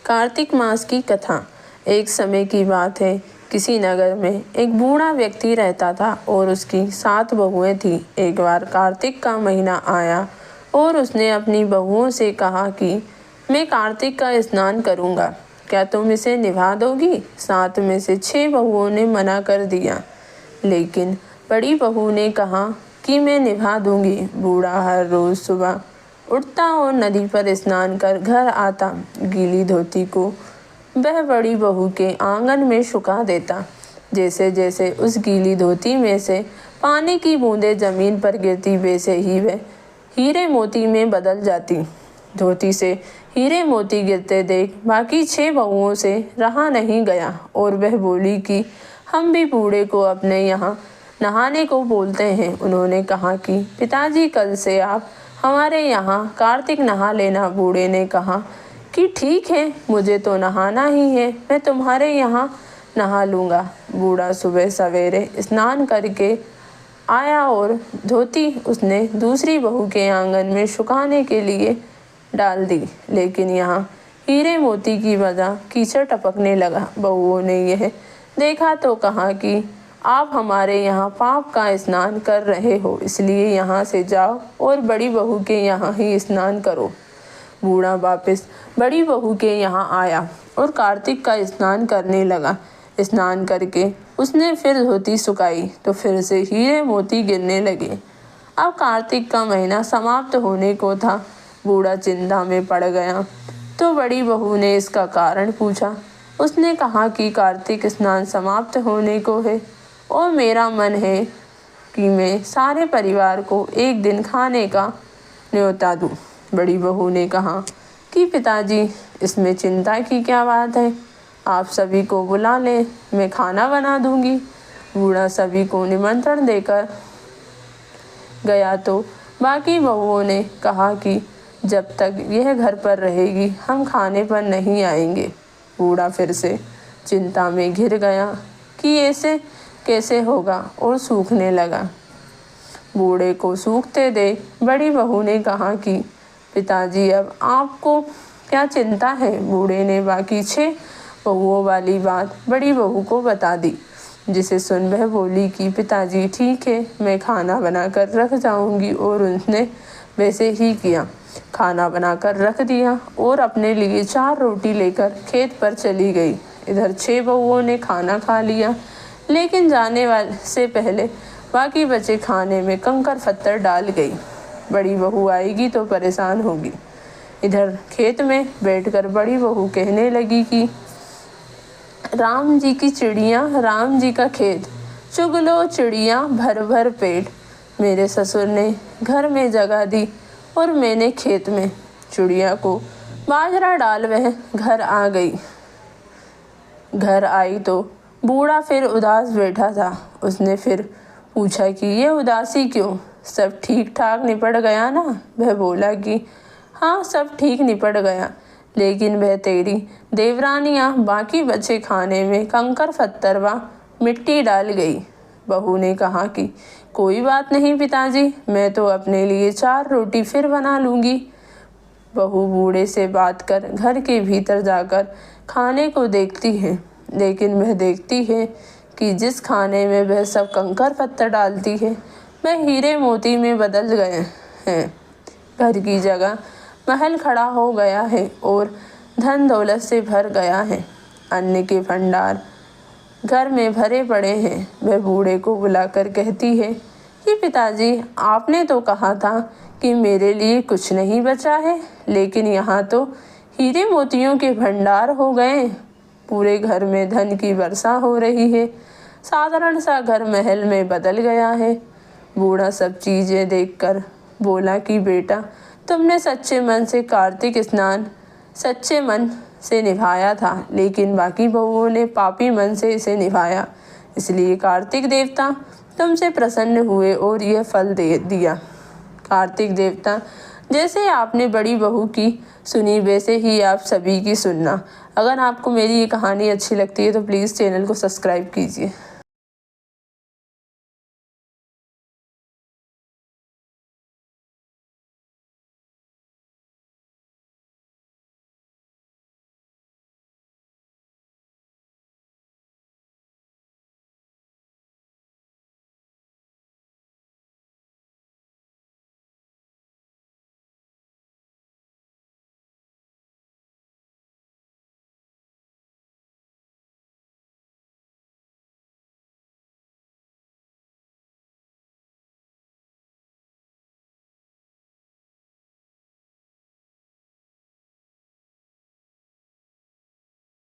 कार्तिक मास की कथा। एक समय की बात है, किसी नगर में एक बूढ़ा व्यक्ति रहता था और उसकी 7 बहुएं थीं। एक बार कार्तिक का महीना आया और उसने अपनी बहुओं से कहा कि मैं कार्तिक का स्नान करूँगा, क्या तुम इसे निभा दोगी? 7 में से 6 बहुओं ने मना कर दिया, लेकिन बड़ी बहू ने कहा कि मैं निभा दूंगी। बूढ़ा हर रोज सुबह उठता और नदी पर स्नान कर घर आता। गीली धोती को वह बड़ी बहू के आंगन में सुखा देता। जैसे जैसे उस गीली धोती में से पानी की बूंदें जमीन पर गिरती, वैसे ही वह हीरे मोती में बदल जाती। धोती से हीरे मोती गिरते देख बाकी 6 बहुओं से रहा नहीं गया और वह बोली कि हम भी बूढ़े को अपने यहाँ नहाने को बोलते हैं। उन्होंने कहा कि पिताजी, कल से आप हमारे यहाँ कार्तिक नहा लेना। बूढ़े ने कहा कि ठीक है, मुझे तो नहाना ही है, मैं तुम्हारे यहाँ नहा लूँगा। बूढ़ा सुबह सवेरे स्नान करके आया और धोती उसने दूसरी बहू के आंगन में सुखाने के लिए डाल दी, लेकिन यहाँ हीरे मोती की वजह कीचड़ टपकने लगा। बहुओं ने यह देखा तो कहा कि आप हमारे यहाँ पाप का स्नान कर रहे हो, इसलिए यहाँ से जाओ और बड़ी बहू के यहाँ ही स्नान करो। बूढ़ा वापस बड़ी बहू के यहाँ आया और कार्तिक का स्नान करने लगा। स्नान करके उसने फिर धोती सुखाई तो फिर से हीरे मोती गिरने लगे। अब कार्तिक का महीना समाप्त होने को था। बूढ़ा चिंता में पड़ गया तो बड़ी बहू ने इसका कारण पूछा। उसने कहा कि कार्तिक स्नान समाप्त होने को है और मेरा मन है कि मैं सारे परिवार को एक दिन खाने का न्योता दूं। बड़ी बहू ने कहा कि पिताजी, इसमें चिंता की क्या बात है, आप सभी को बुला लें, मैं खाना बना दूंगी। बूढ़ा सभी को निमंत्रण देकर गया तो बाकी बहुओं ने कहा कि जब तक यह घर पर रहेगी हम खाने पर नहीं आएंगे। बूढ़ा फिर से चिंता में घिर गया कि ऐसे कैसे होगा और सूखने लगा। बूढ़े को सूखते देख बड़ी बहू ने कहा कि पिताजी, अब आपको क्या चिंता है? बूढ़े ने बाकी 6 बहुओं वाली बात बड़ी बहू को बता दी, जिसे सुन वह बोली कि पिताजी ठीक है, मैं खाना बनाकर रख जाऊंगी। और उसने वैसे ही किया। खाना बनाकर रख दिया और अपने लिए 4 रोटी लेकर खेत पर चली गई। इधर 6 बहुओं ने खाना खा लिया, लेकिन जाने वाले से पहले बाकी बचे खाने में कंकर पत्थर डाल गई। बड़ी बहू आएगी तो परेशान होगी। इधर खेत में बैठकर बड़ी बहू कहने लगी कि राम जी की चिड़िया, राम जी का खेत, चुग लो चिड़िया भर भर पेट। मेरे ससुर ने घर में जगह दी और मैंने खेत में। चिड़िया को बाजरा डाल वह घर आ गई। घर आई तो बूढ़ा फिर उदास बैठा था। उसने फिर पूछा कि ये उदासी क्यों? सब ठीक ठाक निपट गया ना? वह बोला कि हाँ, सब ठीक निपट गया, लेकिन वह तेरी देवरानियाँ बाकी बचे खाने में कंकर पत्थर व मिट्टी डाल गई। बहू ने कहा कि कोई बात नहीं पिताजी, मैं तो अपने लिए 4 रोटी फिर बना लूँगी। बहू बूढ़े से बात कर घर के भीतर जाकर खाने को देखती है, लेकिन वह देखती है कि जिस खाने में वह सब कंकर पत्थर डालती है वह हीरे मोती में बदल गए हैं। घर की जगह महल खड़ा हो गया है और धन दौलत से भर गया है। अन्न के भंडार घर में भरे पड़े हैं। वह बूढ़े को बुलाकर कहती है कि पिताजी, आपने तो कहा था कि मेरे लिए कुछ नहीं बचा है, लेकिन यहाँ तो हीरे मोतियों के भंडार हो गए। पूरे घर में धन की वर्षा हो रही है। साधारण सा घर महल में बदल गया है। बूढ़ा सब चीज़ें देखकर बोला कि बेटा, तुमने सच्चे मन से कार्तिक स्नान सच्चे मन से निभाया था, लेकिन बाकी बहुओं ने पापी मन से इसे निभाया, इसलिए कार्तिक देवता तुमसे प्रसन्न हुए और यह फल दे दिया। कार्तिक देवता, जैसे आपने बड़ी बहू की सुनी, वैसे ही आप सभी की सुनना। अगर आपको मेरी ये कहानी अच्छी लगती है तो प्लीज़ चैनल को सब्सक्राइब कीजिए।